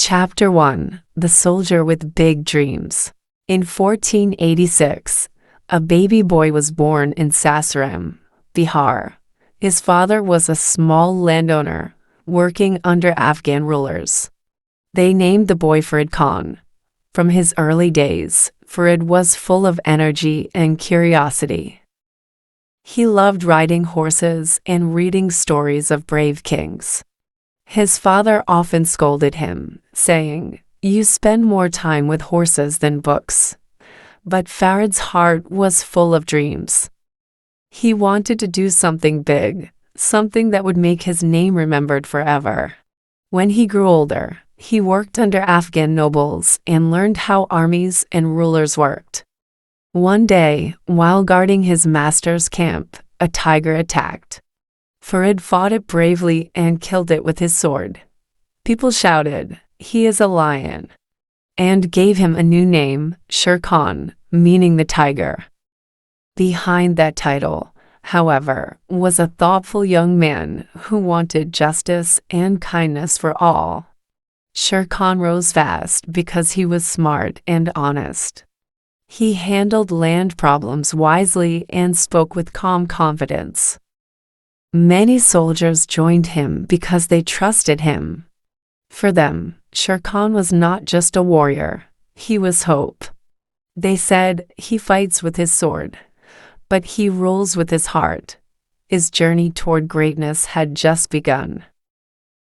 Chapter 1: The Soldier with Big Dreams. In 1486, a baby boy was born in Sasaram, Bihar. His father was a small landowner, working under Afghan rulers. They named the boy Farid Khan. From his early days, Farid was full of energy and curiosity. He loved riding horses and reading stories of brave kings. His father often scolded him, saying, "You spend more time with horses than books." But Farid's heart was full of dreams. He wanted to do something big, something that would make his name remembered forever. When he grew older, he worked under Afghan nobles and learned how armies and rulers worked. One day, while guarding his master's camp, a tiger attacked. Farid fought it bravely and killed it with his sword. People shouted, "He is a lion," and gave him a new name, Sher Khan, meaning the tiger. Behind that title, however, was a thoughtful young man who wanted justice and kindness for all. Sher Khan rose fast because he was smart and honest. He handled land problems wisely and spoke with calm confidence. Many soldiers joined him because they trusted him. For them, Sher Khan was not just a warrior, he was hope. They said, "He fights with his sword, but he rules with his heart." His journey toward greatness had just begun.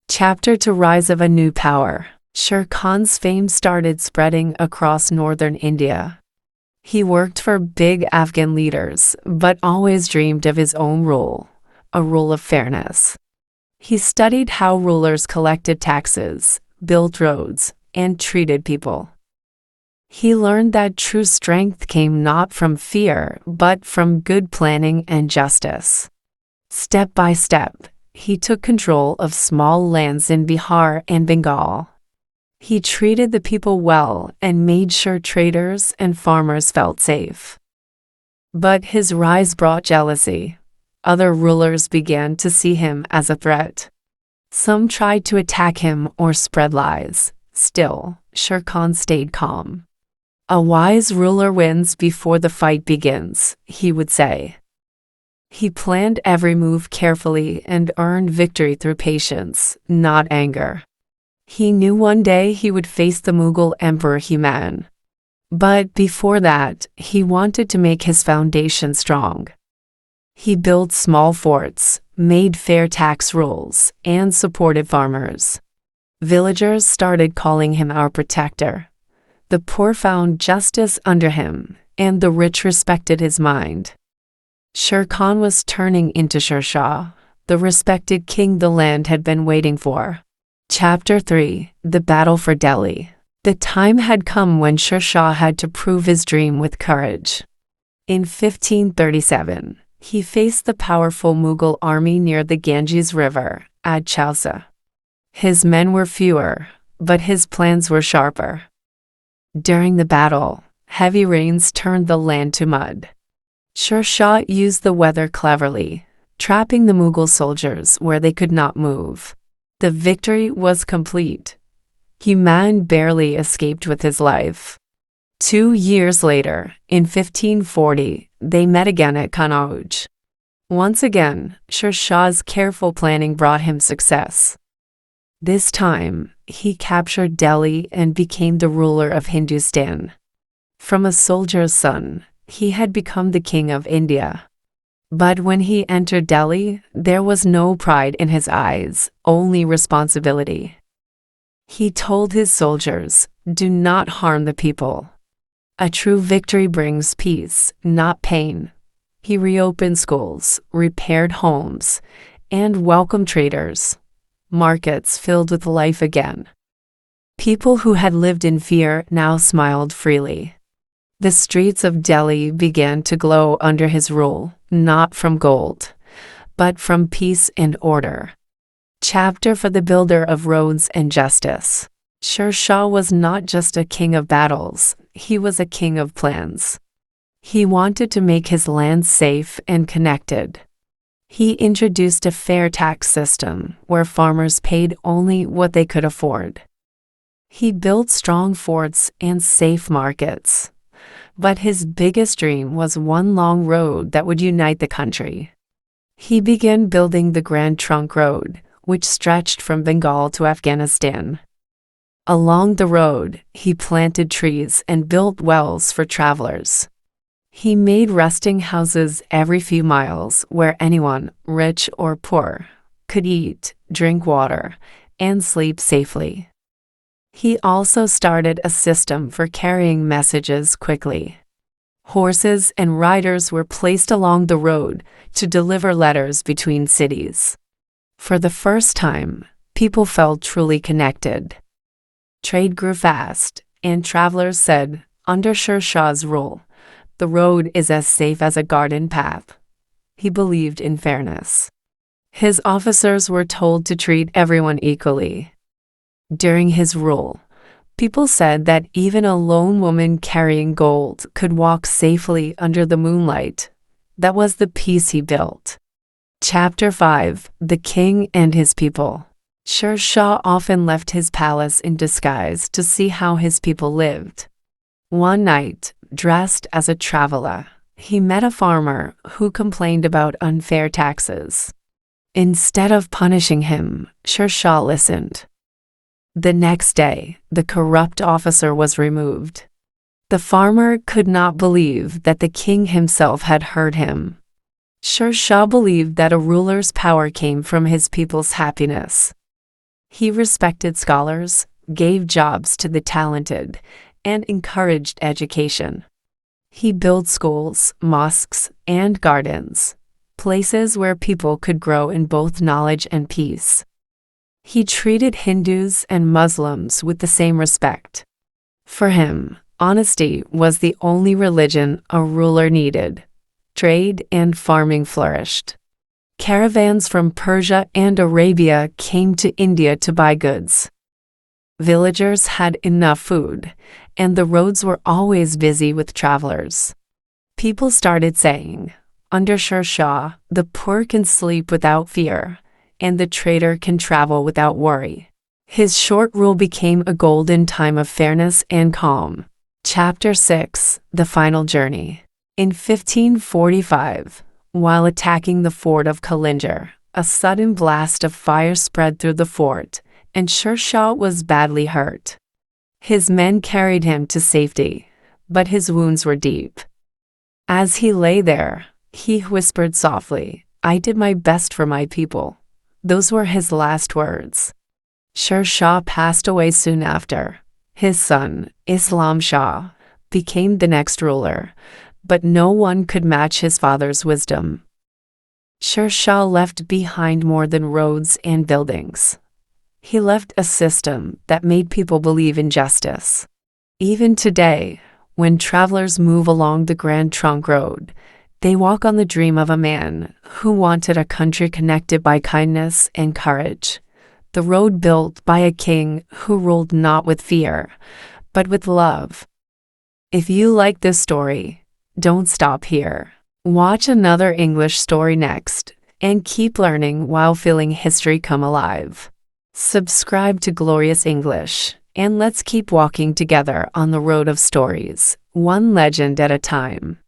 Chapter 2: Rise of a New Power. Sher Khan's fame started spreading across northern India. He worked for big Afghan leaders, but always dreamed of his own rule. A rule of fairness. He studied how rulers collected taxes, built roads, and treated people. He learned that true strength came not from fear, but from good planning and justice. Step by step, he took control of small lands in Bihar and Bengal. He treated the people well and made sure traders and farmers felt safe. But his rise brought jealousy. Other rulers began to see him as a threat. Some tried to attack him or spread lies. Still, Sher Khan stayed calm. "A wise ruler wins before the fight begins," he would say. He planned every move carefully and earned victory through patience, not anger. He knew one day he would face the Mughal Emperor Humayun. But before that, he wanted to make his foundation strong. He built small forts, made fair tax rules, and supported farmers. Villagers started calling him our protector. The poor found justice under him, and the rich respected his mind. Sher Khan was turning into Sher Shah, the respected king the land had been waiting for. Chapter 3: The Battle for Delhi. The time had come when Sher Shah had to prove his dream with courage. In 1537, he faced the powerful Mughal army near the Ganges River, at Chausa. His men were fewer, but his plans were sharper. During the battle, heavy rains turned the land to mud. Sher Shah used the weather cleverly, trapping the Mughal soldiers where they could not move. The victory was complete. Humayun barely escaped with his life. 2 years later, in 1540, they met again at Kannauj. Once again, Sher Shah's careful planning brought him success. This time, he captured Delhi and became the ruler of Hindustan. From a soldier's son, he had become the king of India. But when he entered Delhi, there was no pride in his eyes, only responsibility. He told his soldiers, "Do not harm the people. A true victory brings peace, not pain." He reopened schools, repaired homes, and welcomed traders. Markets filled with life again. People who had lived in fear now smiled freely. The streets of Delhi began to glow under his rule, not from gold, but from peace and order. Chapter for the Builder of Roads and Justice. Sher Shah was not just a king of battles, he was a king of plans. He wanted to make his land safe and connected. He introduced a fair tax system where farmers paid only what they could afford. He built strong forts and safe markets. But his biggest dream was one long road that would unite the country. He began building the Grand Trunk Road, which stretched from Bengal to Afghanistan. Along the road, he planted trees and built wells for travelers. He made resting houses every few miles where anyone, rich or poor, could eat, drink water, and sleep safely. He also started a system for carrying messages quickly. Horses and riders were placed along the road to deliver letters between cities. For the first time, people felt truly connected. Trade grew fast, and travelers said, under Sher Shah's rule, the road is as safe as a garden path. He believed in fairness. His officers were told to treat everyone equally. During his rule, people said that even a lone woman carrying gold could walk safely under the moonlight. That was the peace he built. Chapter 5: The King and His People. Sher Shah often left his palace in disguise to see how his people lived. One night, dressed as a traveler, he met a farmer who complained about unfair taxes. Instead of punishing him, Sher Shah listened. The next day, the corrupt officer was removed. The farmer could not believe that the king himself had heard him. Sher Shah believed that a ruler's power came from his people's happiness. He respected scholars, gave jobs to the talented, and encouraged education. He built schools, mosques, and gardens, places where people could grow in both knowledge and peace. He treated Hindus and Muslims with the same respect. For him, honesty was the only religion a ruler needed. Trade and farming flourished. Caravans from Persia and Arabia came to India to buy goods. Villagers had enough food, and the roads were always busy with travelers. People started saying, under Sher Shah, the poor can sleep without fear, and the trader can travel without worry. His short rule became a golden time of fairness and calm. Chapter 6: The Final Journey. In 1545, while attacking the fort of Kalinjar, a sudden blast of fire spread through the fort, and Sher Shah was badly hurt. His men carried him to safety, but his wounds were deep. As he lay there, he whispered softly, "I did my best for my people." Those were his last words. Sher Shah passed away soon after. His son, Islam Shah, became the next ruler, but no one could match his father's wisdom. Sher Shah left behind more than roads and buildings. He left a system that made people believe in justice. Even today, when travelers move along the Grand Trunk Road, they walk on the dream of a man who wanted a country connected by kindness and courage. The road built by a king who ruled not with fear, but with love. If you like this story, don't stop here. Watch another English story next, and keep learning while feeling history come alive. Subscribe to Glorious English, and let's keep walking together on the road of stories, one legend at a time.